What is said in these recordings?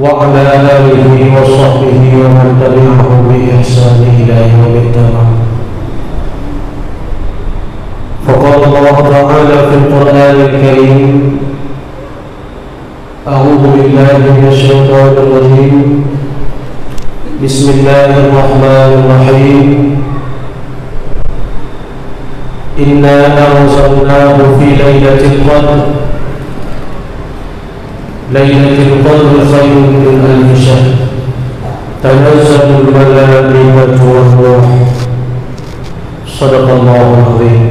وعلى آله وصحبه ومن تبعه بإحسان إلى يوم الدين. فقال الله تعالى في القرآن الكريم: أعوذ بالله من الشيطان الرجيم. بسم الله الرحمن الرحيم. إنا أنزلناه في ليلة القدر. ليلة القدر خير من ألف شهر. تنزل الملائكة والروح. صدق الله العظيم.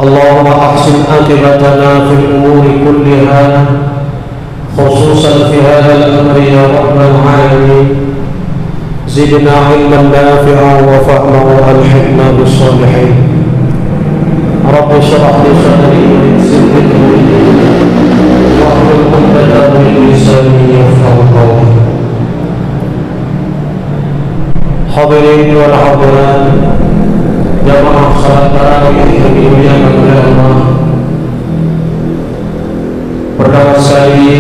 اللهم أحسن عاقبتنا في الأمور كلها، خصوصا في هذا الأمر يا رب العالمين. زدنا علما نافعا وفهما وألحقنا بالصالحين. رب اشرح لي صدري ويسر لي أمري واحلل عقدة من لساني يفقهوا قولي. Hadirin wal hadirat, jamaah salat tarawih yang dimuliakan oleh Allah. Pertama sekali,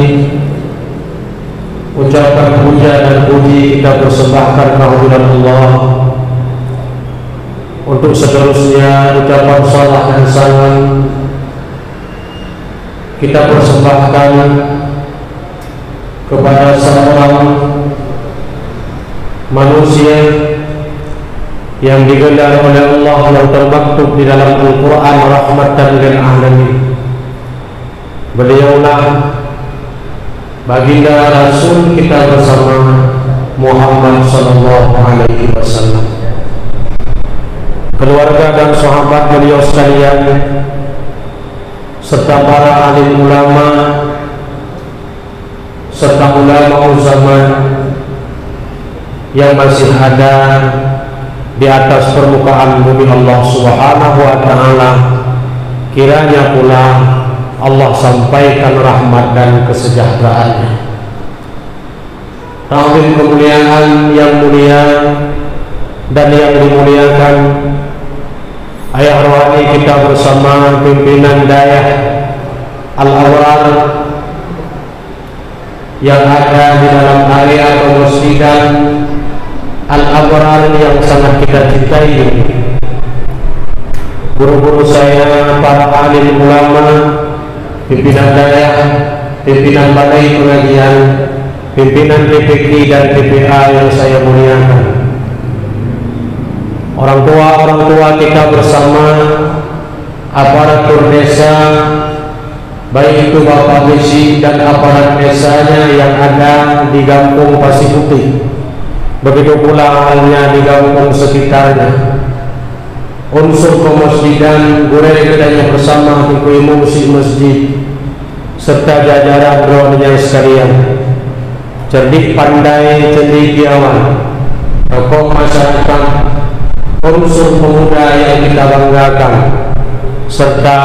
ucapan puja dan puji kita persembahkan kehadirat Allah. Untuk seterusnya, ucapan salat dan salam kita persembahkan kepada seorang manusia yang digelar oleh Allah yang termaktub di dalam Al-Quran rahmatan lil alamin. Beliaulah baginda Rasul kita bersama Muhammad sallallahu alaihi wasallam. Keluarga dan sahabat beliau sekalian, serta para alim ulama serta ulama zaman yang masih ada di atas permukaan bumi Allah Subhanahu wa taala, kiranya pula Allah sampaikan rahmat dan kesejahteraannya. Ta'zim kemuliaan yang mulia dan yang dimuliakan ayah rohani kita bersama pimpinan dayah Al-Awrar yang ada di dalam area pemosjidan Al-Awrar yang sangat kita cintai. Guru-guru saya, para alim ulama, pimpinan dayah, pimpinan balai pengajian, pimpinan PPK dan PPA yang saya muliakan. Orang tua kita bersama, aparatur desa, baik itu Bapak Besi dan aparat desanya yang ada di Kampung Pasir Putih, begitu pula halnya di kampung sekitarnya. Unsur pemasjidan, gurau kedanya bersama imam masjid serta jajaran rohnya sekalian, cerdik pandai cendekiawan, tokoh masyarakat, unsur pemuda yang kita banggakan, serta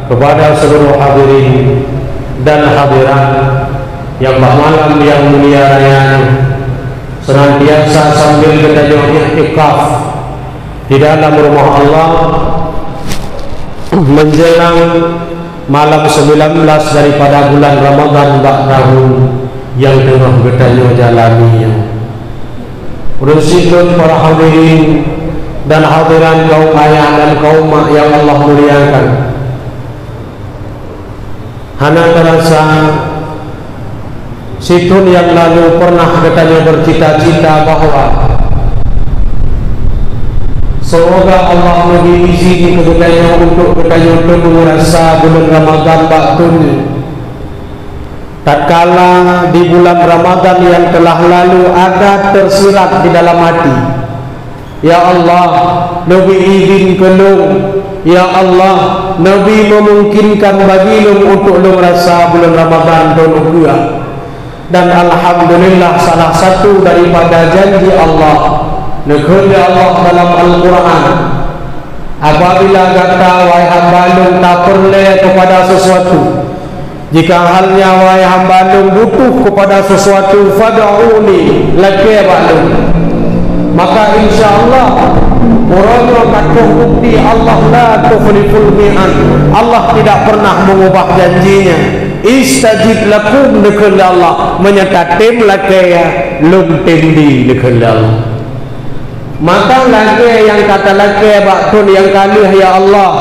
kepada seluruh hadirin dan hadirat yang malam yang mulia raya senantiasa sambil kita i'tikaf di dalam rumah Allah menjelang malam 19 daripada bulan Ramadan tahun yang tengah kita jalani. Urusikun para hadirin dan hadiran kaum ayah dan kaum mak yang Allah muliakan. Hana terasa situn yang lalu pernah katanya bercita-cita bahwa semoga Allah memberi izin kepadanya untuk katanya merasa bulan Ramadan baktun. Tatkala di bulan Ramadan yang telah lalu ada tersirat di dalam hati, ya Allah, Nabi izin kelung, ya Allah, Nabi memungkinkan bagi lu untuk lu merasa bulan Ramadan tahun kedua. Dan alhamdulillah salah satu daripada janji Allah, negeri Allah dalam Al-Quran, apabila kata wahai hamba lu tak perlu kepada sesuatu, jika halnya wahai hamba lu butuh kepada sesuatu, fad'uni laki balum, maka insyaallah Muradu katuh bukti Allah la tukhliful mi'an, Allah tidak pernah mengubah janjinya. istajib lakum nekun Allah menyata tim lakaya lum tim di nekun Allah. Maka laki yang kata laki baktun yang kalih ya Allah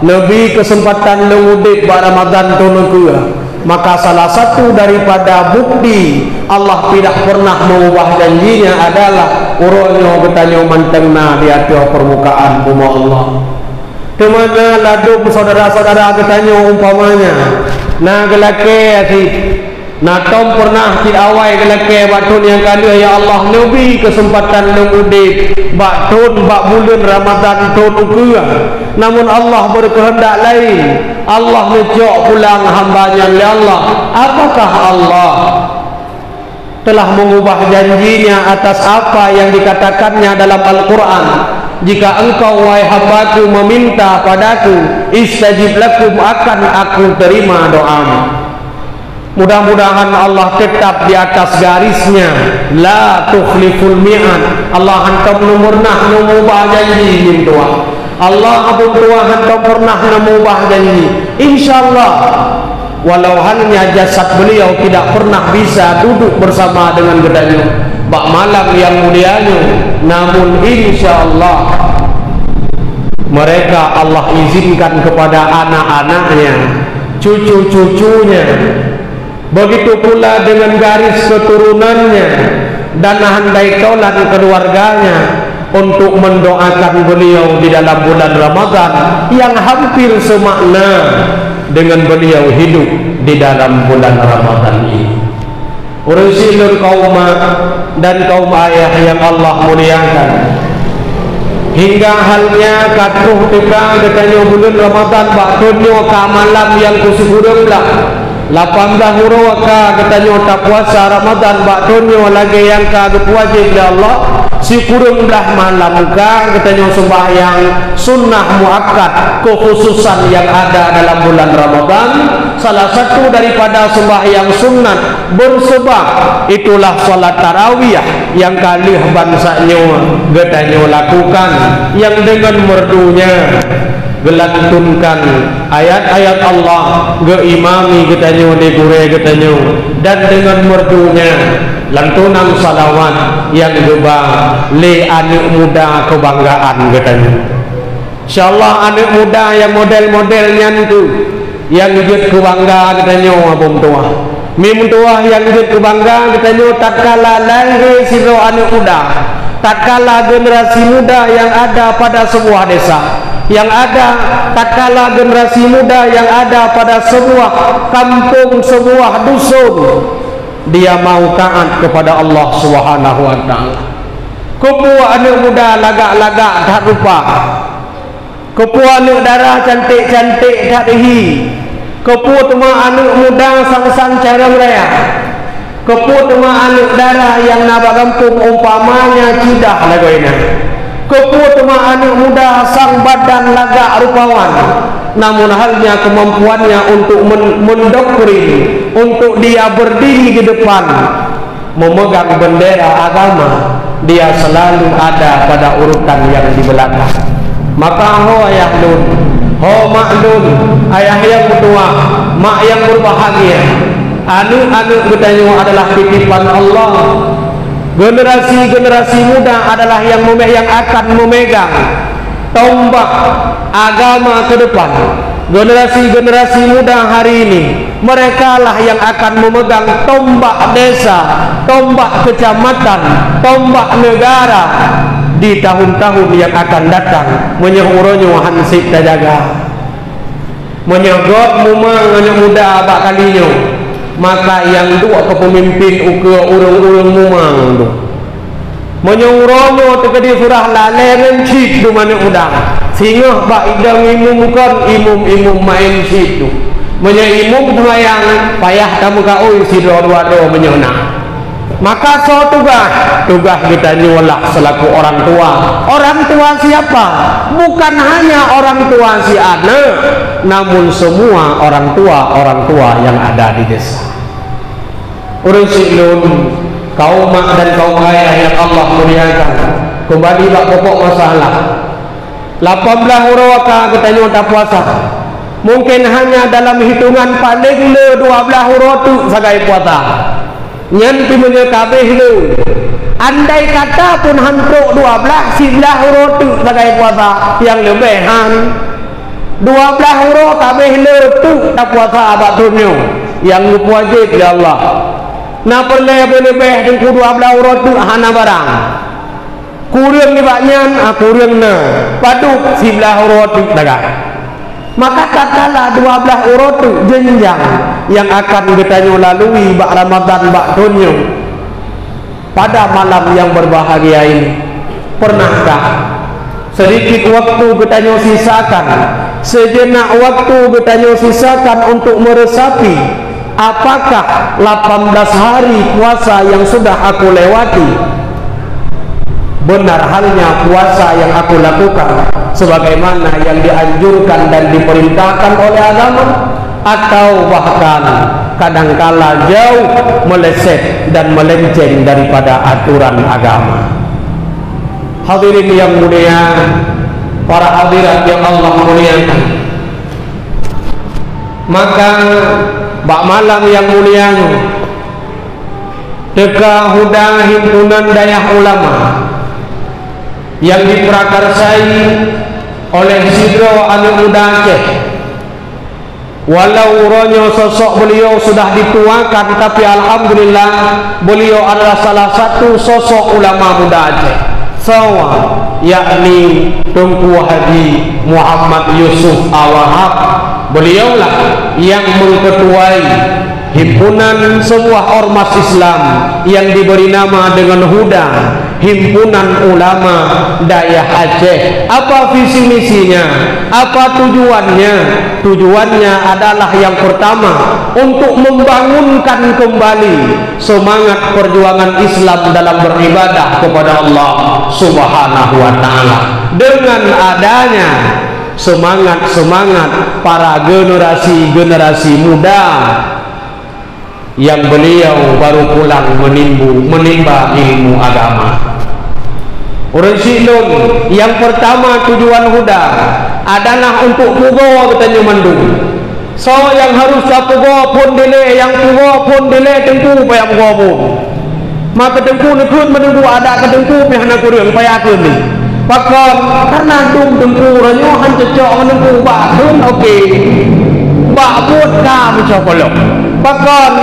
Nabi kesempatan lengudip bak Ramadan tunukua. Maka salah satu daripada bukti Allah tidak pernah mengubah janjinya adalah urangnya bertanya mantengna di atas permukaan bumi Allah. Kemana laduk saudara-saudara bertanya umpamanya nah gelake nah tom pernah ti awai gelake batun yang kali ya Allah Nabi kesempatan lengudip batun bak bulan Ramadan tun ukua. Namun Allah berkehendak lain. Allah ngejok pulang hambanya ya Allah. Apakah Allah telah mengubah janjinya atas apa yang dikatakannya dalam Al-Quran? Jika engkau wahai hambaku meminta padaku, istajib lakum, akan aku terima doamu. Mudah-mudahan Allah tetap di atas garisnya. La tukhliful mi'ad. Allah hantam numurnah mengubah janji min tua. Allah abun tua hantam pernah mengubah janji. InsyaAllah walau halnya jasad beliau tidak pernah bisa duduk bersama dengan gedanya bak malam yang mulianya, namun insyaallah mereka Allah izinkan kepada anak-anaknya, cucu-cucunya, begitu pula dengan garis keturunannya dan handai taulan keluarganya untuk mendoakan beliau di dalam bulan Ramadan yang hampir semakna dengan beliau hidup di dalam bulan Ramadan ini. Urusilul kaum dan kaum ayah yang Allah muliakan, hingga halnya katuh teka katanya bulan Ramadan baktonyo ka malam yang kusugurem lah 18 huruf ka katanya tak puasa Ramadan baktonyo lagi yang ka wajib ya Allah si kurung dah malam ka katanya sembahyang sunnah muakkad kekhususan yang ada dalam bulan Ramadan. Salah satu daripada sembahyang sunat bersebab itulah salat tarawih yang kalih bansanya katanya lakukan, yang dengan merdunya gelantunkan ayat-ayat Allah geimami katanya digure katanya, dan dengan merdunya lantunan salawat yang geba le anak muda kebanggaan katanya. Insyaallah anak muda yang model-modelnya itu yang wujud kebangga katanya abang tua mim tua yang wujud kebangga katanya tatkala lahir siro anak muda, tatkala generasi muda yang ada pada sebuah desa, yang ada tatkala generasi muda yang ada pada sebuah kampung, sebuah dusun, dia mau taat kepada Allah Subhanahu wa taala. Kepuak anak muda lagak-lagak tak rupa, kepuak anak darah cantik-cantik tak dehi, kepuak tuma anak muda sang-sang cara raya, kepuak tuma anak darah yang nabak kampung umpamanya cidah lagoina, kepuak tuma anak muda sang badan lagak rupawan, namun halnya kemampuannya untuk mendoktrin, untuk dia berdiri di depan memegang bendera agama, dia selalu ada pada urutan yang di belakang. Maka ho ayah lun, ho mak lun, ayah yang tua, mak yang berbahagia, anu-anu bertanya adalah titipan Allah. Generasi-generasi muda adalah yang akan memegang tombak agama ke depan. Generasi-generasi muda hari ini, mereka lah yang akan memegang tombak desa, tombak kecamatan, tombak negara di tahun-tahun yang akan datang. Menyehuronyo hansip terjaga, menyegot mumang anak muda abak kalinya. Maka yang dua kepemimpin uke urung-urung mumang tu menyuruhnya terkedi surah laleren cip tu mana udang sehingga bak idang imum kan imum main cip tu imum semayang payah tamu kau si dua-dua menyona. Maka so tugas kita nyulah selaku orang tua. Orang tua siapa? Bukan hanya orang tua si anak, namun semua orang tua yang ada di desa. Urusilun kaum mak dan kaum ayah yang Allah muliakan, kembali bak pokok masalah 18 huruf kita nyota puasa. mungkin hanya dalam hitungan paling le 12 huruf tu sebagai puasa nyen pi menyekabeh le andai kata pun hantuk 12 huruf tu sebagai puasa yang lebihan 12 huruf kabeh le tu tak puasa abad dunia yang wajib ya Allah na boleh-boleh dengan 12 huruf tu hana barang kurang ni baknyan kurang na paduk 11 huruf tu dagang. Maka katalah 12 huruf tu jenjang yang akan kita lalui bak Ramadan bak dunia pada malam yang berbahagia ini. Pernahkah sedikit waktu kita sisakan, sejenak waktu kita sisakan untuk meresapi apakah 18 hari puasa yang sudah aku lewati benar halnya puasa yang aku lakukan sebagaimana yang dianjurkan dan diperintahkan oleh agama, atau bahkan kadangkala jauh meleset dan melenceng daripada aturan agama. Hadirin yang mulia, para hadirat yang Allah muliakan, maka bak malam yang mulia teka huda himpunan dayah ulama yang diprakarsai oleh Sidro Anak Muda Aceh. Walau uronyo sosok beliau sudah dituakan, tapi alhamdulillah beliau adalah salah satu sosok ulama muda Aceh, yakni Tunku Haji Muhammad Yusuf Awahab. Beliaulah yang mengketuai himpunan sebuah ormas Islam yang diberi nama dengan Huda, Himpunan Ulama Dayah Aceh. Apa visi misinya? Apa tujuannya? Tujuannya adalah yang pertama, untuk membangunkan kembali semangat perjuangan Islam dalam beribadah kepada Allah Subhanahu wa taala dengan adanya semangat-semangat para generasi muda yang beliau baru pulang menimba ilmu agama. Orang silun yang pertama tujuan Huda adalah untuk pugo katanya mandung. So yang harus pugo pun dile, yang pugo pun dile tengku payah pugo pun. Maka tengku nekut menunggu ada ke tengku pihak nak kurang payah aku ni. Pakon karena dung tengku ranyo han cecok menunggu bakun okey. Bak buat kami cokolok. Pakon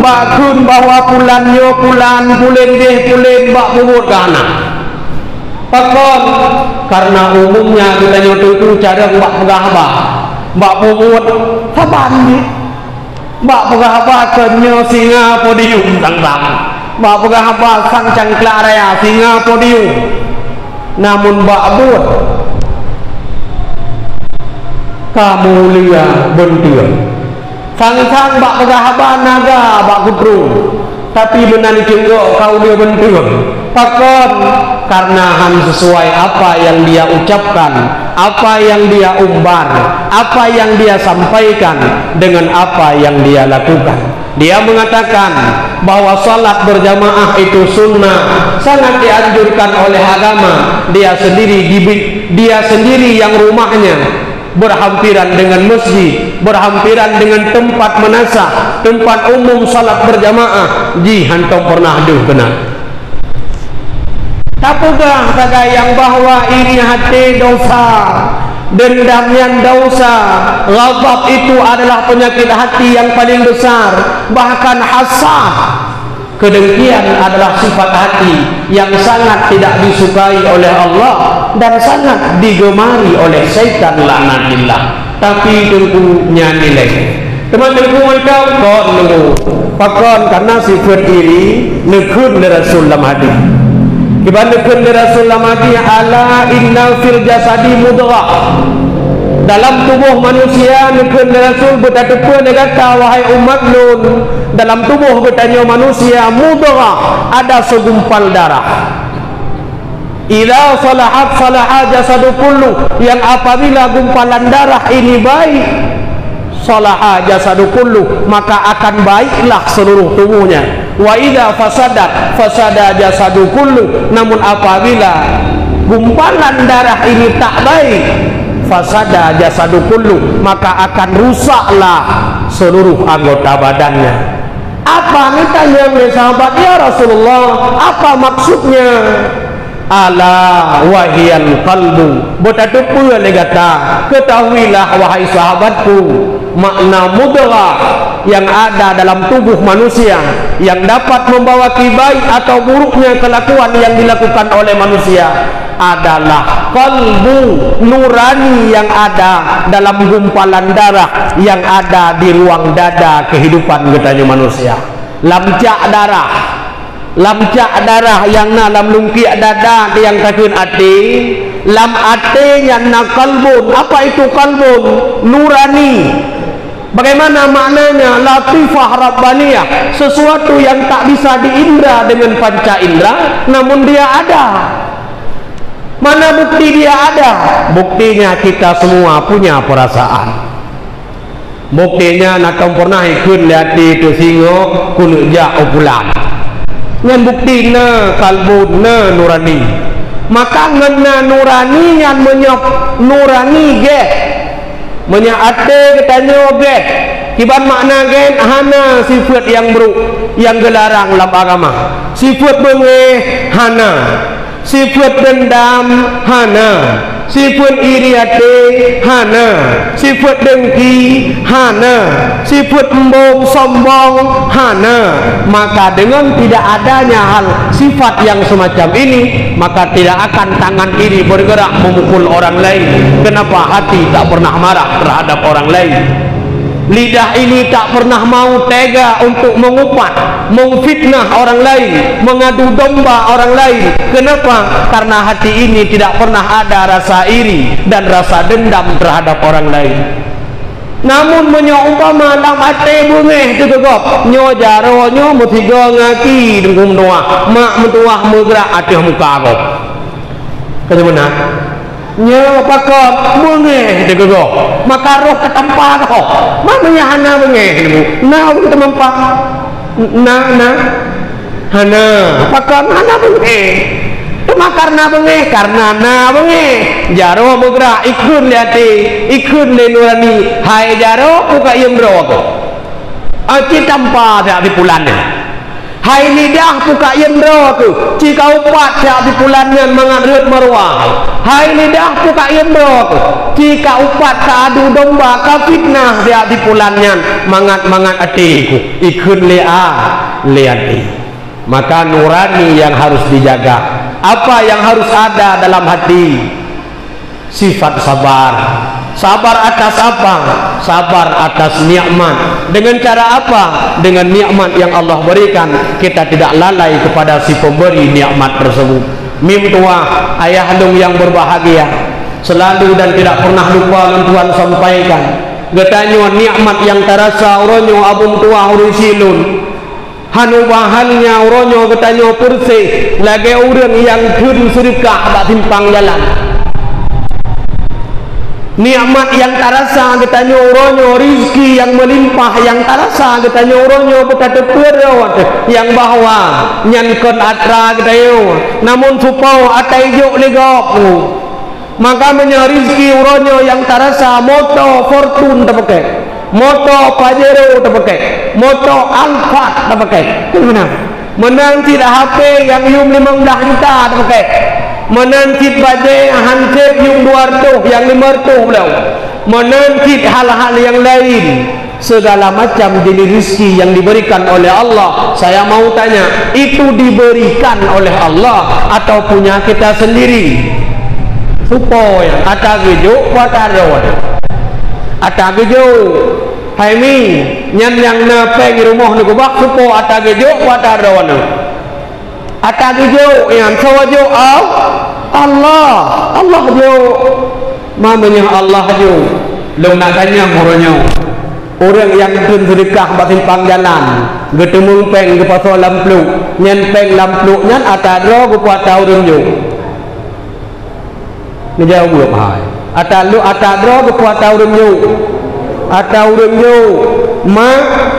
bakun bawa pulan pulen deh pulen bak bubut kana. Pakon karena umumnya kita nyoto cara bak pegahaba bak bubut saban ni bak pegahaba kenyo singa podium tang-tang bak pegahaba sang cangkla raya singa podium, namun bak buat kamu lihat bentur sang-sang bak pegahaba naga bak kudru, tapi benar cenggok kau dia bentur. Pakon karena sesuai apa yang dia ucapkan, apa yang dia umbar, apa yang dia sampaikan dengan apa yang dia lakukan. Dia mengatakan bahwa salat berjamaah itu sunnah, sangat dianjurkan oleh agama. Dia sendiri yang rumahnya berhampiran dengan masjid, berhampiran dengan tempat menasah, tempat umum salat berjamaah. Hantong pernah benar. Tapugah tagayang bahwa ini hati dosa, dendam yang dosa, ghadab itu adalah penyakit hati yang paling besar. Bahkan hasad, kedengkian adalah sifat hati yang sangat tidak disukai oleh Allah dan sangat digemari oleh syaitan laknatillah. Tapi tengkunya nilai teman-teman mereka kau nunggu pakon karena sifat iri nekun Rasulullah hadis. Ibadakan Rasulullah mati ala inna fil jasadi mudghah. Dalam tubuh manusia nekun Rasul bertatupan dia kata wahai umat nun, dalam tubuh bertanya manusia mudghah ada segumpal darah. Ila salahat salaha jasadu kullu, yang apabila gumpalan darah ini baik, salaha jasadu kullu, maka akan baiklah seluruh tubuhnya. Wa idza fasadat fasada jasadu kullu, namun apabila gumpalan darah ini tak baik, fasada jasadu kullu, maka akan rusaklah seluruh anggota badannya. Apa nih tanya oleh sahabat, ya Rasulullah, apa maksudnya? Ala wahiyal qalbu, betapa le kata, ketahuilah wahai sahabatku, makna mudghah yang ada dalam tubuh manusia yang dapat membawa baik atau buruknya kelakuan yang dilakukan oleh manusia adalah kalbu nurani yang ada dalam gumpalan darah yang ada di ruang dada kehidupan katanya manusia. Lamcak darah yang dalam lungkiak dada yang kakun ati, lam atinya na kalbun. Apa itu kalbun? Nurani. Bagaimana maknanya? Latifah Rabbaniyah, sesuatu yang tak bisa diindra dengan panca indra, namun dia ada. Mana bukti dia ada? Buktinya kita semua punya perasaan. Buktinya nak pernah ikut lihat itu singo kulujak upulan. Ngan buktina kalbuna nurani. Maka ngena nurani yang menyop nurani ge. Menyaate katanya ge. Kiban makna ge hana sifat yang buruk yang gelarang dalam agama. Sifat bengeh hana. Sifat dendam hana, sifat iriate hana, sifat dengki hana, sifat embung sombong hana. Maka dengan tidak adanya hal sifat yang semacam ini, maka tidak akan tangan kiri bergerak memukul orang lain. Kenapa hati tak pernah marah terhadap orang lain? Lidah ini tak pernah mau tega untuk mengupat, memfitnah orang lain, mengadu domba orang lain. Kenapa? Karena hati ini tidak pernah ada rasa iri dan rasa dendam terhadap orang lain. Namun menyumpama dalam hati bungeh tegegop nyo jaro nyo mutiga ngaki dengkum doa mak mentuah megrak atih muka aku. Kata benar? Nyo pakot bungeh tegegop maka roh ketempa kok. Mamanya hana bungeh na ketempa na hana pakot hana bungeh. Cuma karena bengeh, karena na bengeh jaro bergerak ikut liati, ikut lenurani. Hai jaro buka yemro aku aci tanpa tak di pulannya. Hai lidah buka yemro aku jika upat tak di pulannya mengadut marwah. Hai lidah buka yemro aku jika upat adu domba ka fitnah tak di pulannya mangat atiku ikut liati. Maka nurani yang harus dijaga. Apa yang harus ada dalam hati? Sifat sabar. Sabar atas apa? Sabar atas nikmat. Dengan cara apa? Dengan nikmat yang Allah berikan, kita tidak lalai kepada si pemberi nikmat tersebut. Mim tua, ayah handung yang berbahagia, selalu dan tidak pernah lupa Tuhan sampaikan. Getanyo nikmat yang terasa uronyo abung tua urisilun. Hanu bahalnya uronyo getanyo purse lagi orang yang kun sedekah tak timpang jalan. Nikmat yang terasa getanyo uronyo rizki yang melimpah yang terasa getanyo uronyo betata perawat yang bahwa nyankon atra getayo namun supau ataijo legoku. Maka menya rizki uronyo yang terasa moto fortune terpakai, moto Pajero terpakai, moto Alphard terpakai. Mana? Menang tidak HP yang yum 15 juta terpakai, menang tit baje hancur yum 200 yang 500 belau, menang tit hal-hal yang lain. Segala macam jenis rizki yang diberikan oleh Allah. Saya mau tanya, itu diberikan oleh Allah atau punya kita sendiri? Supaya ata gejo wataro ata gejo haimi nyan yang na peng rumah nu kubak supo ata gejo wataro ata gejo yang sawajo Allah jo mamanya Allah jo long nak tanya moronyo orang yang tun sedekah batin pangjalan getemu peng ke pasal lampluk nyan peng lampluk nyan ata dro ku patau dunyo ngejauh belum hai atau kepuatan orang nyu ma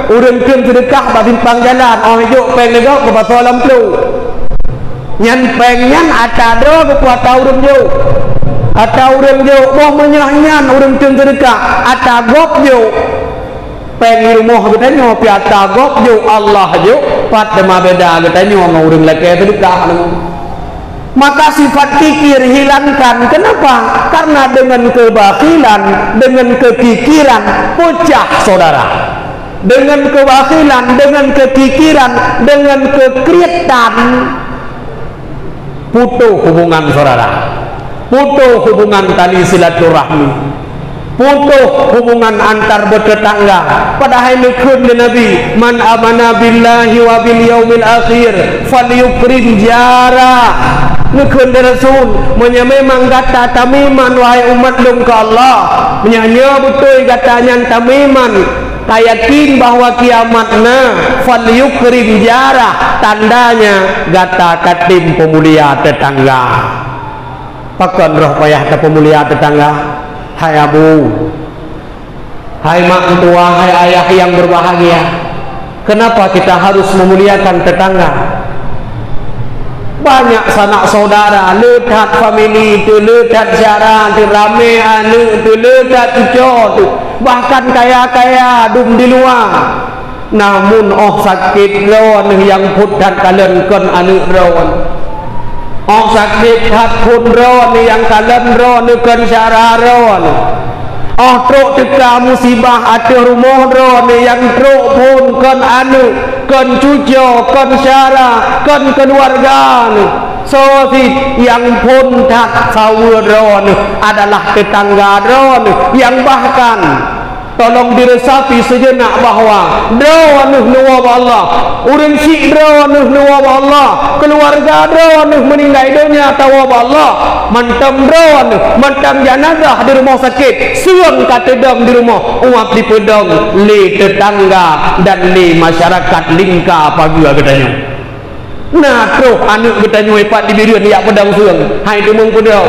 orang kem sedekah batin pangjalan oh hidup penegak ke pasal lampu nyan pengen atau kepuatan orang nyu atau orang jo boh menyanyan orang teu sedekah ata gop jo peng rumah kita nyo pi ata gop jo Allah jo pat dema beda kita nyo ngau urang leke sedekah. Maka sifat kikir hilangkan. Kenapa? Karena dengan kebakilan, dengan kekikiran pecah saudara. Dengan kebakilan, dengan kekikiran, dengan kekritan putus hubungan saudara, putus hubungan tali silaturahmi, putus hubungan antar bertetangga. Padahal nukun Nabi, man amana billahi wa bil yaumil akhir falyukrim jara. Nukun Rasul memang kata tamiman wahai umat dong ke Allah, menyanya betul katanya tamiman yakin bahwa kiamatna falyukrim jara, tandanya gata katim pemulia tetangga. Pakon roh payah ta pemulia tetangga. Hai abu, hai mak tua, hai ayah yang berbahagia, kenapa kita harus memuliakan tetangga? Banyak sanak saudara lekat family tu, lekat syara tu, rame anu tu, lekat cucu tu, bahkan kaya-kaya dum di luar. Namun sakit lawan yang putat kalian kon anu rawan. Sakit hat pun rawan yang kalian rawan kon syara rawan. Truk teka musibah ada rumah rawan yang truk pun kon anu kon cucu, kon syara, kon keluarga. So yang pun tak saudara adalah tetangga yang bahkan tolong diresapi sejenak bahwa nuwab Allah, urang si nuwab Allah, keluarga meninggal dunia tawab Allah, mantam jenazah di rumah sakit, suang katedang di rumah, uap di pedang, li tetangga dan li masyarakat lingka pagi katanya. Nah terus anak katanya hebat di birian ya pedang suang, hai demung pedang.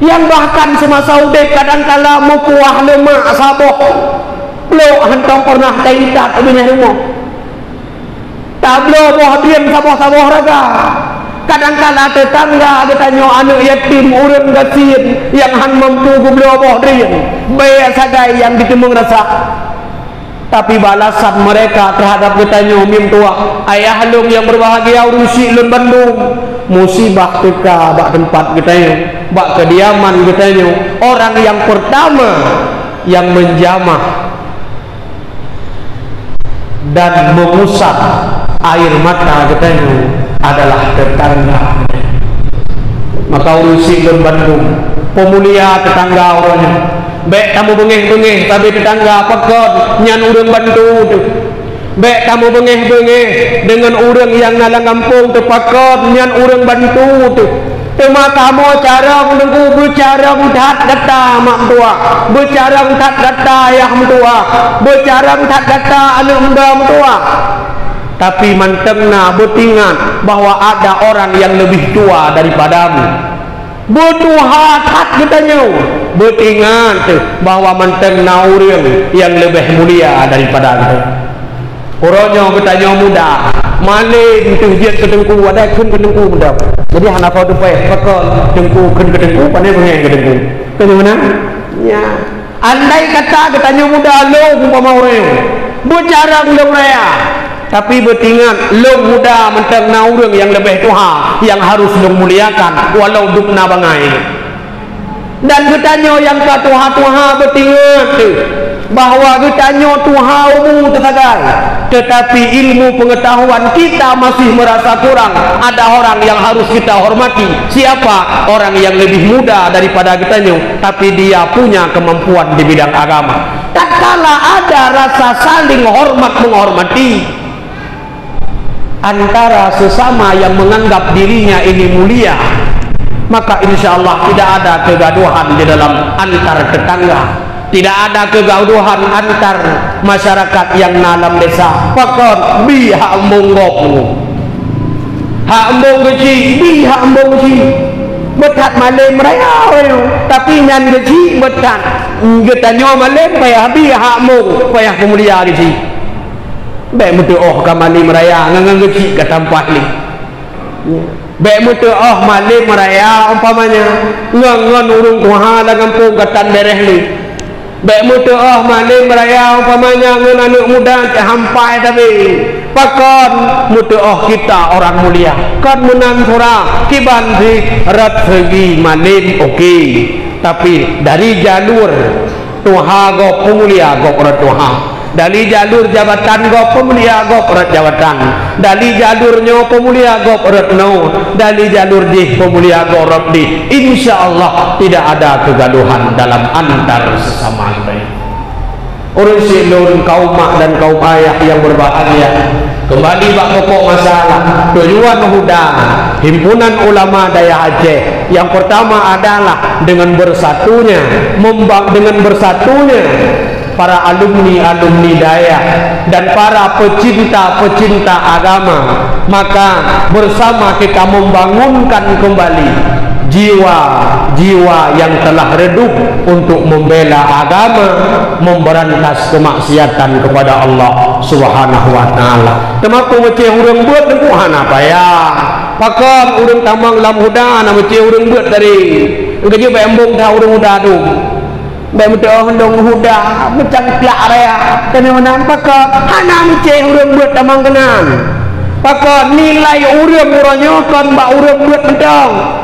Yang bahkan semasa udah kadang-kala mukuah lemak saboh belum hentong pernah taitat punya rumah tablo boh diam saboh-saboh raga. Kadang-kala tetangga katanya anak yatim urang gasin yang han mampu gublo boh diam bayar sagai yang ditemung rasa. Tapi balasan mereka terhadap katanya mim tua ayah lung yang berbahagia urusi lun Bandung musibah teka bak tempat katanya, bak kediaman katanya. Orang yang pertama yang menjamah dan mengusap air mata katanya adalah tetangga. Maka urusi lun Bandung pemulia tetangga orangnya. Baik kamu bengeh-bengeh tapi tetangga pekon nyan urang bantu tu. Baik kamu bengeh-bengeh dengan urang yang ngalang kampung tu pakon nyan urang bantu tu. Tema kamu carang nunggu bercarang tat data mak tua, bercarang tat data ayah tua, bercarang tat data anak muda tua. Tapi mantengna betingan bahwa ada orang yang lebih tua daripadamu. Butuh hat katanya betingan tu bahwa manteng naurang yang lebih mulia daripada kita. Orangnya bertanya muda malin tu dia ketengku ada kun ketengku muda. Jadi hana kau tu payah pakon tengku kun ketengku pandai bengeng ketengku. Ke mana? Ya. Andai kata katanya muda lo umpama orang bercarang lo raya. Tapi bertingan lo muda mentang naurang yang lebih tuha yang harus lo muliakan walau dukna bangai. Dan bertanya yang ke tuha-tuha bertingan tu bahwa bertanya tuha umum tersagai, tetapi ilmu pengetahuan kita masih merasa kurang. Ada orang yang harus kita hormati. Siapa? Orang yang lebih muda daripada kitanya tapi dia punya kemampuan di bidang agama. Tatkala ada rasa saling hormat menghormati antara sesama yang menganggap dirinya ini mulia, maka insya Allah tidak ada kegaduhan di dalam antar tetangga, tidak ada kegaduhan antar masyarakat yang dalam desa. Pakon bi hak monggok hak mong gaji bi hak mong gaji betat malem raya tapi nyan gaji betat getanyo malem payah bi hak mong payah pemulia gaji. Baik betul kamali meraya ngangang kecil ke tampah ni. Baik mutu malim meraya umpamanya ngon urung tuha dalam kampung katan bereh ni. Baik mutu malim meraya umpamanya ngon anak muda hampai tapi pakon mutu kita orang mulia kan menang surah kiban di rat segi malim okey tapi dari jalur tuha go pemulia go rat tuha dari jalur jabatan go pemulia go rat jabatan dari jalurnya pemulia go rat no dari jalur di pemulia go rat di insyaallah tidak ada kegaduhan dalam antar sesama mereka. Orang silun kaum mak dan kaum ayah yang berbahagia kembali bak pokok masalah tujuan huda himpunan ulama daya Aceh yang pertama adalah dengan bersatunya para alumni daya dan para pecinta agama, maka bersama kita membangunkan kembali jiwa yang telah redup untuk membela agama, memberantas kemaksiatan kepada Allah Subhanahu wa taala. Temaku mece urang buat dengan apa ya? Pakon urang tamang lam huda na mece urang buat dari. Engke bae embung ta urang huda tu. Bae mete hondong huda macam plak area. Kene menang pakon hana mece urang buat tamang kenan. Pakon nilai urang kon ba urang buat mentong.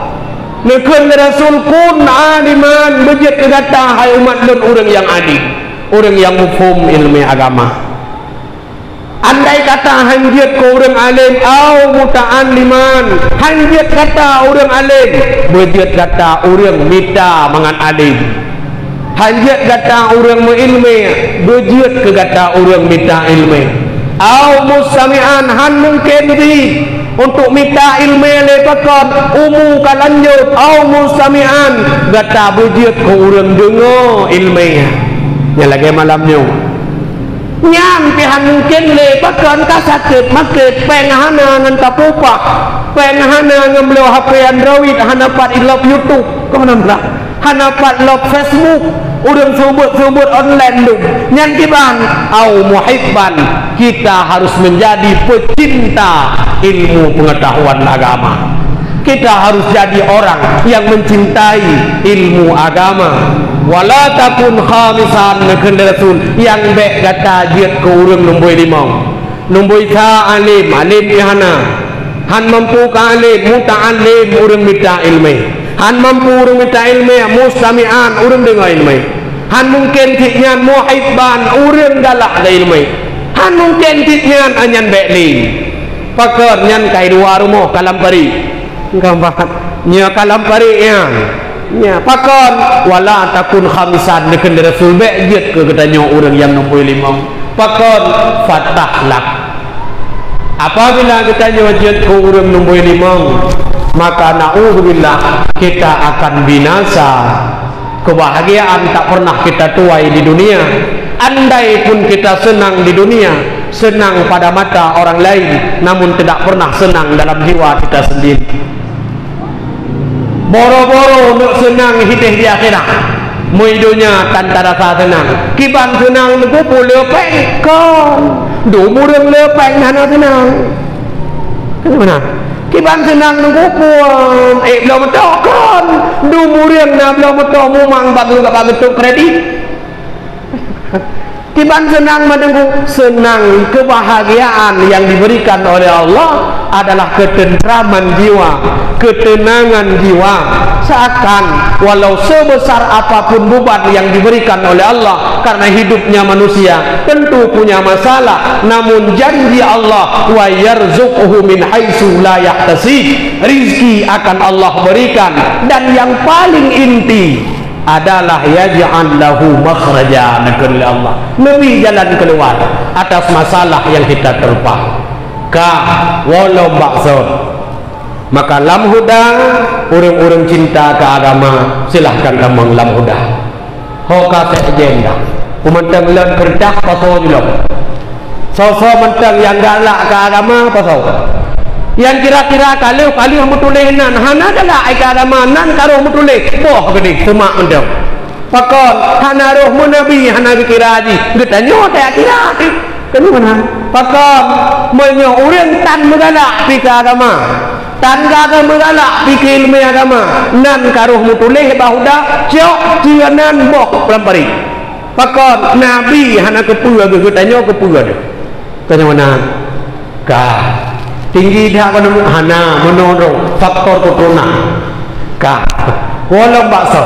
Nekun Rasul kun aliman bejit kata hai umat dan orang yang adil, orang yang mufhum ilmu agama. Andai kata hanjit ke orang alim au muta'alliman, hanjit kata orang alim bejit kata orang mita mangan alim, hanjit kata orang ilmu bejit ke kata orang mita ilmu, au mustami'an han mungkin di untuk minta ilmu lepakon umu kalanjut au mustami'an gata bujut ke urang dengar ilmunya nya lagi malamnya nyam pihan mungkin lepakon ka sakit makit pengahana ngan tapupah pengahana ngamlo HP Android hanapat ilop YouTube kemana belah hanapat lop Facebook urang sebut online dum nyan kiban au muhibban kita harus menjadi pecinta ilmu pengetahuan agama. Kita harus jadi orang yang mencintai ilmu agama. Wala takun khamisan nekeun Rasul yang bek kata jiet ke urang nombor 5. Nombor 3 alim ihana. Han mampu ka alim muta'allim urang minta ilmu. Han mampu urang minta ilmu mustami'an urang dengar ilmu. Han mungkin tiknyan muhibban urang galak da ilmu. Han mungkin tiknyan anyan bekli pakar nyan kai dua rumah kalampari gambar nya kalampari nya pakar wala takun khamisan nekeun Rasul bek jet ke katanya orang yang nombor 5 pakar fatahlak apabila katanya jet ke orang nombor 5 maka naudzubillah kita akan binasa. Kebahagiaan tak pernah kita tuai di dunia. Andai pun kita senang di dunia, senang pada mata orang lain, namun tidak pernah senang dalam jiwa kita sendiri. Boro-boro untuk senang hidup di akhirat, muidunya tanpa rasa senang. Kiban senang itu pula pengkon, dumurang lepeng hana senang. Kenapa? Kiban senang nunggu pun belum tokon dumurang na belum tokon mumang baru gak betul kredit. Kiban senang menunggu senang kebahagiaan yang diberikan oleh Allah adalah ketentraman jiwa, ketenangan jiwa. Seakan walau sebesar apapun beban yang diberikan oleh Allah karena hidupnya manusia tentu punya masalah, namun janji Allah wa yarzuquhu min haitsu la yahtasib, rizki akan Allah berikan, dan yang paling inti adalah yaj'al lahu makhraja, negeri Allah lebih jalan keluar atas masalah yang kita terpa ka walau maksud. Maka lam huda orang-orang cinta ke agama silahkan lamang lam huda hoka seagenda umentang lam kerdah pasal julok sosok mentang yang galak ke agama pasal yang kira-kira kalau mutulehnan hana galak ke agama nan karo mutuleh boh gede semak mendang pakon hana roh munabi hana kira haji getanyo tak kira kan mana pakon menyo urang tan megalak ke agama tangga ke mengalak fikir ilmu agama nan karuh mutulih bahuda cok cianan bok lampari pakon nabi hana kepua ke tanya kepua dia tanya mana ka tinggi dah kan hana menurut faktor keturunan ka walau bakso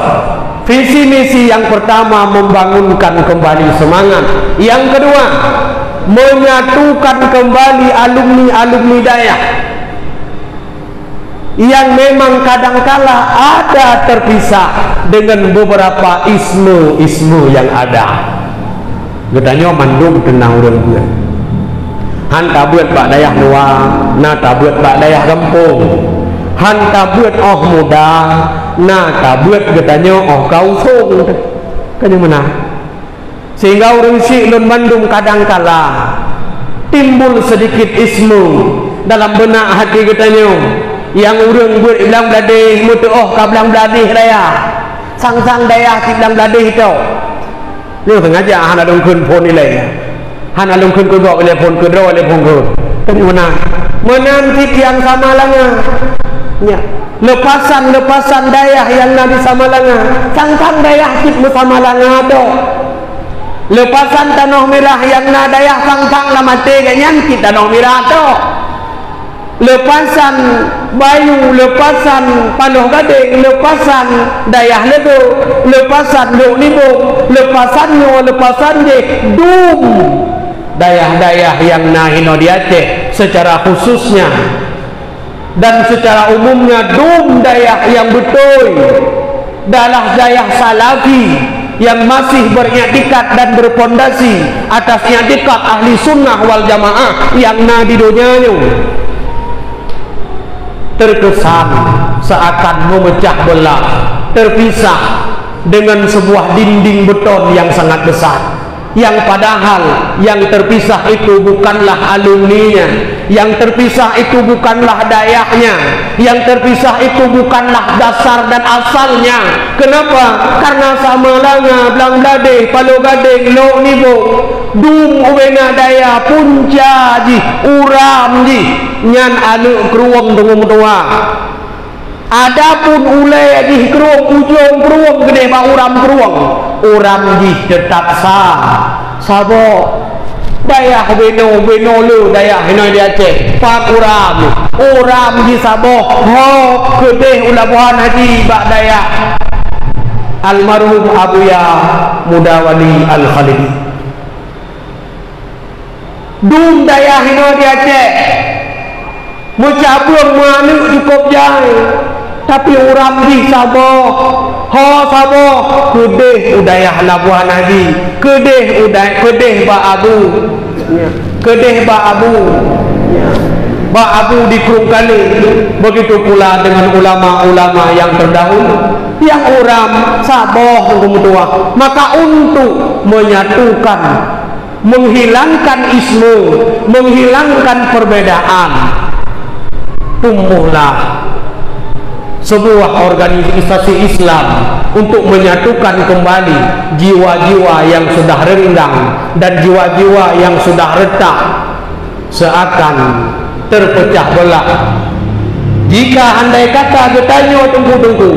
visi misi yang pertama membangunkan kembali semangat, yang kedua menyatukan kembali alumni-alumni daya yang memang kadangkala ada terpisah dengan beberapa ismu yang ada. Katanya mandum tenang orang buat hanta buat bak dayah luar, nata buat bak dayah kampung, hanta buat oh muda, nata buat katanya oh kausung. Kan yang mana? Sehingga orang Syekh Bandung kadangkala timbul sedikit ismu dalam benak hati katanya, yang orang buat bilang beladih mutu oh ka bilang beladih daya sang-sang daya ti bilang beladih itu ni sengaja han ada kun phone ni lai han ada kun ko bawa telefon ke draw telefon ke kan mana menanti yang sama langa ya lepasan daya yang nabi sama langa sang-sang daya ti sama langa tu lepasan tanah merah yang na daya sang-sang la mate ganyan kita tanah merah tu lepasan bayu, lepasan panuh gading, lepasan dayah ledo, lepasan luk libung, lepasan deh dum dayah-dayah yang nahino di Aceh secara khususnya dan secara umumnya dum dayah yang betul dalah dayah salafi yang masih beriktikat dan berpondasi atas iktikat ahli sunnah wal jamaah yang na di dunianya terkesan seakan memecah belah, terpisah dengan sebuah dinding beton yang sangat besar, yang padahal yang terpisah itu bukanlah alumninya, yang terpisah itu bukanlah dayahnya, yang terpisah itu bukanlah dasar dan asalnya. Kenapa? Karena sama langa belang beladih palu gading lo nibo dum uwena daya punca ji uram ji nyan anu keruang dengan tua. Adapun ulai ji keruang ujung keruang gede ba uram keruang uram ji tetap sah sabo daya beno lu daya hino di Aceh pak uram ji sabo ho gede ulabuhan haji bak daya almarhum Abuya Mudawali Al-Khalidi dum daya hino di Aceh mucabur manu cukup jai tapi uram di sabo ho sabo kedeh udayah labuhan haji kedeh ba abu ya. Kedeh ba abu ya. Ba abu di Kurung Kali. Begitu pula dengan ulama-ulama yang terdahulu yang uram saboh tua. Maka untuk menyatukan, menghilangkan ismu, menghilangkan perbedaan, tumbuhlah sebuah organisasi Islam untuk menyatukan kembali jiwa-jiwa yang sudah renggang dan jiwa-jiwa yang sudah retak seakan terpecah belah. Jika andai kata getanyo tunggu-tunggu,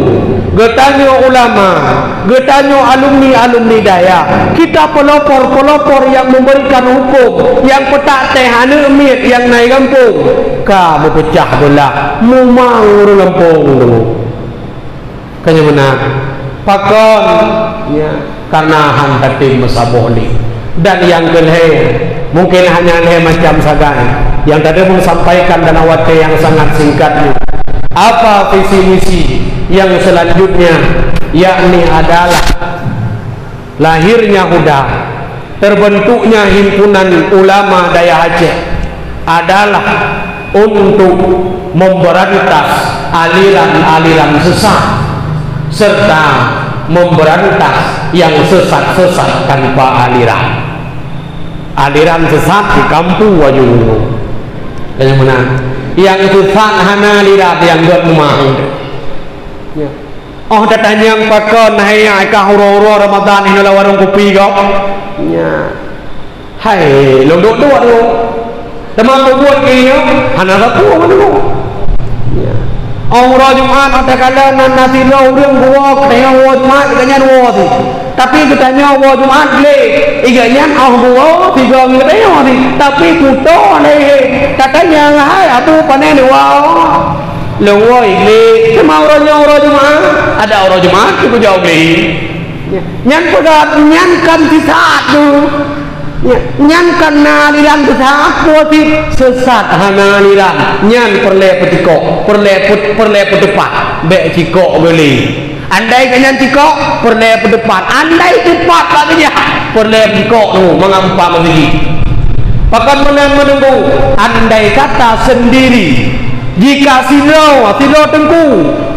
getanyo ulama, getanyo alumni daya, kita pelopor-pelopor yang memberikan hukum, yang petak teh hana emit yang naik kampung, kamu pecah belah, mumang urung kampung dulu. Kanya mana? Pakon, ya, karena hantar tim mesabohli. Dan yang kelih, mungkin hanya leh macam sagan. Yang tadi pun sampaikan dan awat yang sangat singkatnya. Apa visi misi yang selanjutnya, yakni adalah lahirnya Huda, terbentuknya himpunan ulama daya Aceh adalah untuk memberantas aliran-aliran sesat serta memberantas yang sesat-sesat tanpa aliran sesat di kampung wajung yang mana yang sesat hana lirat yang buat rumah ya. Oh datanya yang pakon hai ka huro-huro Ramadan ini lah warung kopi kau ya hai londok tu teman buat kini hana satu dulu Orang Jumaat ada kala nanti orang gua katanya orang Jumaat katanya dua tu. Tapi katanya orang Jumaat le, iganya orang gua tiga katanya ni. Tapi kuto le, katanya hai aku panen dua. Lewa le, sama orang Jumaat ada orang Jumaat tu jauh le. Nyan pegat nyan kan sesat tu. Nyan kan aliran besar kuatit sesat hana aliran nyan perle petikok perle pedepan be cikok beli andai kanyan cikok perle pedepan andai tepat katanya perle cikok tu mengampak begini pakan menunggu andai kata sendiri jika silo tengku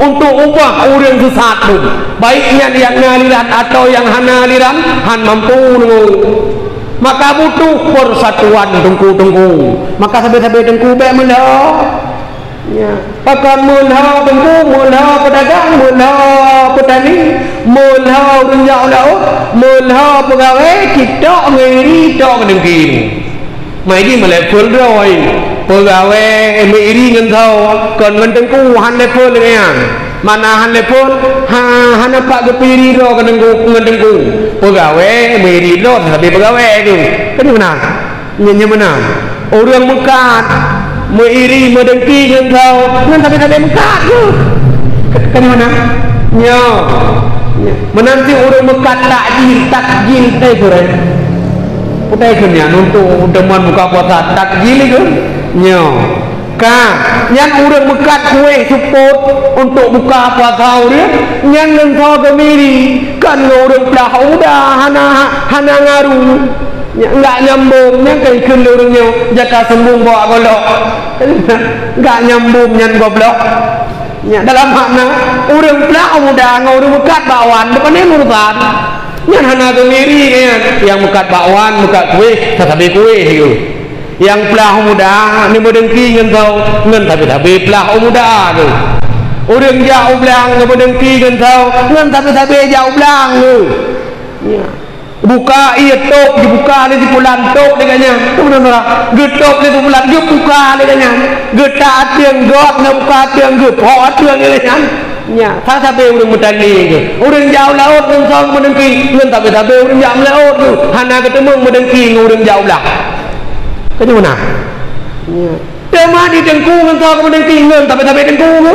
untuk ubah orang sesat tu baiknya yang aliran atau yang hana aliran han mampu nunggu maka butuh persatuan tengku maka sampai tengku baik mula ya pakai mula tengku mula pedagang mula petani mula renjak laut mula pegawai kita ngiri tok dengki mai di melepul rồi pegawai ngiri ngân thau còn ngân tengku han lepul dengan mana han lepul han apa kepiri ro ngân tengku pegawai ngiri lo tapi pegawai tu kan mana nyanyi mana orang mekat meiri medengki ngân thau ngân tapi mekat tu kan mana nyo menanti orang mekat takjil teh pure udah kenya untuk deman buka puasa takjil itu nyo ka nyan urang mekat kue support untuk buka puasa dia nyan ngentho kemiri kan urang dah udah hana ngaru enggak nyambung nyan kai keun urangnya jaka sembung bawa golok enggak nyambung nyan goblok ya dalam makna urang dah udah ngurang mekat bakwan depan ni urusan nyan hana kemiri yang mekat bakwan mekat kue tetapi kue itu yang pelah muda ni medengki ngan tau ngan tapi pelah muda tu orang jauh belang medengki ngan tau ngan tapi jauh belang tu ya buka ia tok dibuka ni pulan tok dengannya tu benar getok ni pulan dia buka dengannya getak tiang got nak buka tiang ge po tiang dengannya ya tapi orang medani ke orang jauh laut ngan tau medengki ngan tapi orang jauh laut tu hana ketemu medengki ngan orang jauh belang cái mana? Tema di tengku ngentau kemudian tinggal tapi tengku tu.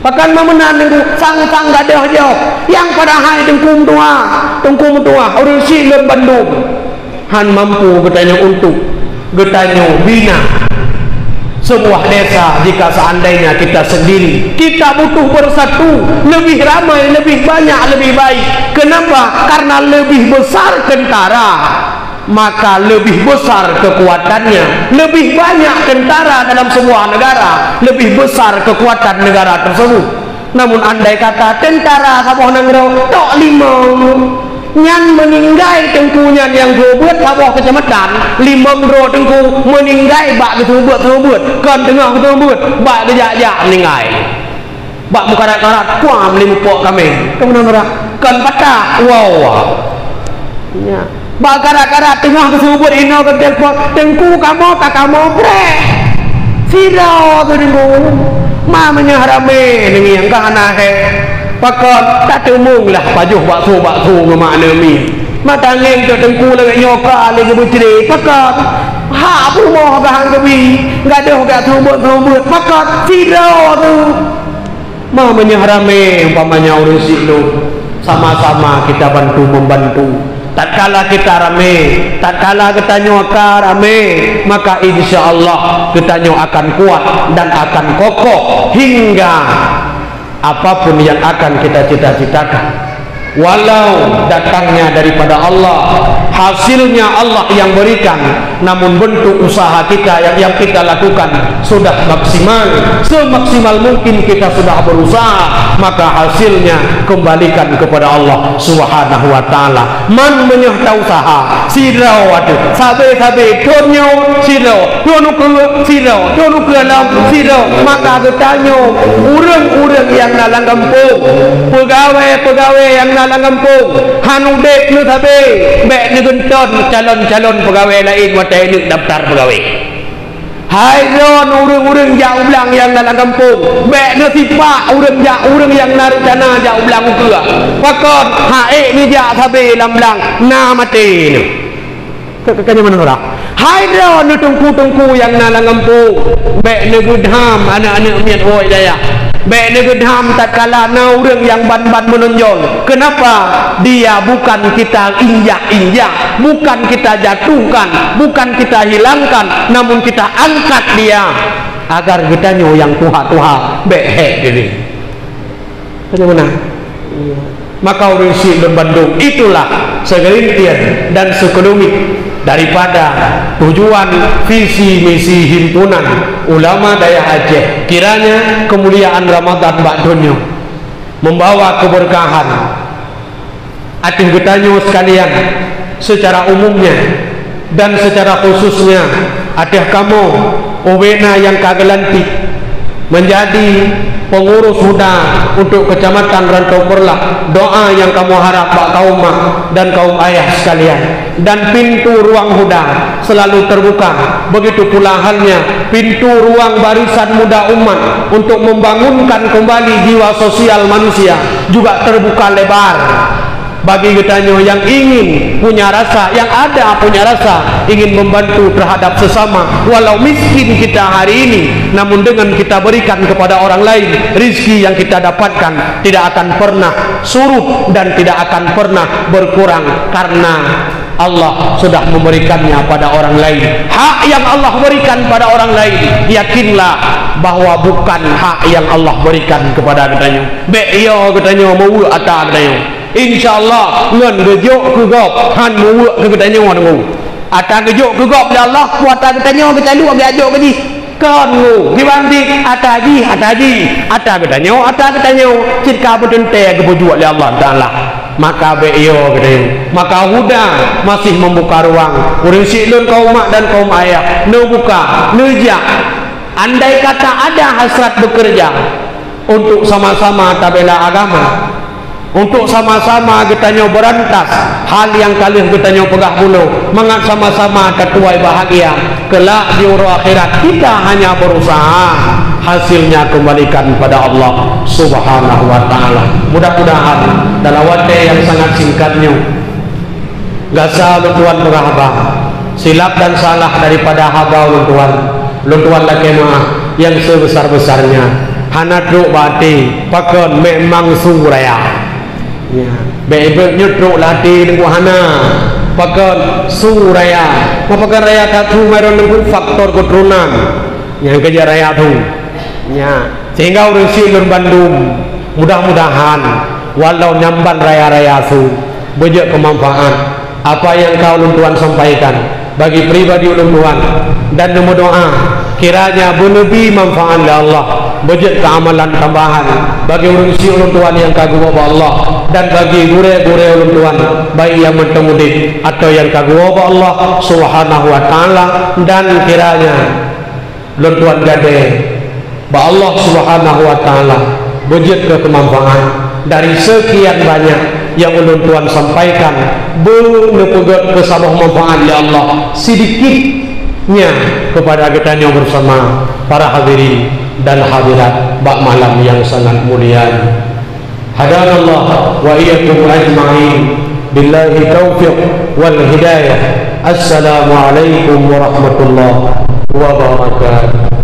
Pakan memenan tengku sang gak ada jauh. Yang pada hari tengku tua orang silem Bandung. Han mampu katanya untuk katanya bina sebuah desa jika seandainya kita sendiri kita butuh bersatu lebih ramai lebih banyak lebih baik. Kenapa? Karena lebih besar tentara maka lebih besar kekuatannya lebih banyak tentara dalam sebuah negara lebih besar kekuatan negara tersebut namun andai kata tentara sabuh nangrau tok 5 nyan meninggai tengkunya yang berbuat sabuh kecamatan 5 bro tengku meninggai bak tersebut kan tengah tersebut bak kejak-jak meninggai bak mukarat-karat kuam 5 pok kami kemudian kan patah wow ya bagara-gara tengah kesubur ino ke telpon tengku kamu tak kamu bre siro tu tengku mamanya harame nengi yang kahana he pakot tak temung lah pajuh bakso ngemak nemi mata ngeng tu tengku lagi nyoka lagi butri pakot ha pun mau kahan kebi gak ada gak subur pakot siro tu mamanya harame umpamanya urusi lu sama-sama kita membantu tatkala kita rame, tatkala kita nyoka rame, maka insya Allah kita akan kuat dan akan kokoh hingga apapun yang akan kita cita-citakan. Walau datangnya daripada Allah, hasilnya Allah yang berikan, namun bentuk usaha kita yang kita lakukan sudah maksimal, semaksimal mungkin kita sudah berusaha, maka hasilnya kembalikan kepada Allah Subhanahu wa taala. Man menyahta usaha sirau adu sabe tonyo sirau tonu kelam sirau maka getanyo urang-urang yang nalang kampung pegawai yang nalang kampung hanu dek nu tabe bek ni genton calon pegawai lain watai ni daftar pegawai Hairon urang-urang jauh belang yang dalam kampung. Bek nasipak urang yang narik dana jauh belang ke. Pakon haik ni jak sabe lam belang na mati ni. Kakaknya mana orang? Hairon tungku-tungku yang dalam kampung. Bek negudham anak-anak miat oi daya. Bek negudham tak kala na urang yang ban-ban menonjol. Kenapa? Dia bukan kita injak-injak, bukan kita jatuhkan, bukan kita hilangkan, namun kita angkat dia agar kita yang tuha-tuha behek ini. Bagaimana? Maka orang Syekh Bandung itulah segelintir dan sekelumit daripada tujuan visi misi himpunan ulama daya Aceh. Kiranya kemuliaan Ramadan bak dunia membawa keberkahan. Ating getanyo sekalian secara umumnya dan secara khususnya ating kamu owena yang kagelantik menjadi pengurus muda untuk kecamatan Rantau Perlah. Doa yang kamu harap pak kaum mak dan kaum ayah sekalian, dan pintu ruang muda selalu terbuka. Begitu pula halnya pintu ruang barisan muda umat untuk membangunkan kembali jiwa sosial manusia juga terbuka lebar bagi getanyo yang ingin punya rasa, yang ada punya rasa ingin membantu terhadap sesama walau miskin kita hari ini, namun dengan kita berikan kepada orang lain, rizki yang kita dapatkan tidak akan pernah surut dan tidak akan pernah berkurang karena Allah sudah memberikannya pada orang lain. Hak yang Allah berikan pada orang lain, yakinlah bahwa bukan hak yang Allah berikan kepada getanyo. Bek iyo getanyo mau ata getanyo. InsyaAllah ngan gejuk ke gop han muwak ke getanyo dengu. Ata gejuk ke gop ya Allah puata getanyo kita lu ambil ajuk ke di. Kan ngu dibanti ata getanyo cirka betente ke bojuak ya Allah Taala. Maka beyo getanyo. Maka huda masih membuka ruang. Urang silun kaum mak dan kaum ayah nu buka nejak. Andai kata ada hasrat bekerja untuk sama-sama tabela agama, untuk sama-sama kita berantas hal yang kalian kita pegah bulu, mengat sama-sama ketuai bahagia kelak di urut akhirat, kita hanya berusaha hasilnya kembalikan pada Allah Subhanahu wa ta'ala. Mudah-mudahan dalam waktu yang sangat singkatnya gasa luntuan berhaba silap dan salah daripada haba luntuan laki maaf yang sebesar-besarnya hanadru bati pakon memang suraya ya bebek nyutruk lati dengan hana pakon suraya apakah raya tatu meron dengan faktor keturunan yang kerja raya tu ya sehingga orang Syekh Bandung mudah-mudahan walau nyamban raya-raya tu bejak kemanfaat apa yang kau luntuan sampaikan bagi pribadi ulun-ulun dan doa kiranya berlebih manfaat oleh Allah, bejat keamalan tambahan bagi urusi ulun-ulun yang kagum Allah dan bagi gure-gure ulun-ulun baik yang mentemudik atau yang kagum Allah Subhanahu wa ta'ala, dan kiranya ulun-ulun gade ba Allah Subhanahu wa ta'ala bejat ke kemanfaat dari sekian banyak yang ulun tuan sampaikan benepegat kesabah manfaat ya Allah sedikitnya kepada kita yang bersama para hadirin dan hadirat bak malam yang sangat mulia. Hadanallah wa iyyakum ajma'in billahi taufiq wal hidayah. Assalamualaikum warahmatullahi wabarakatuh.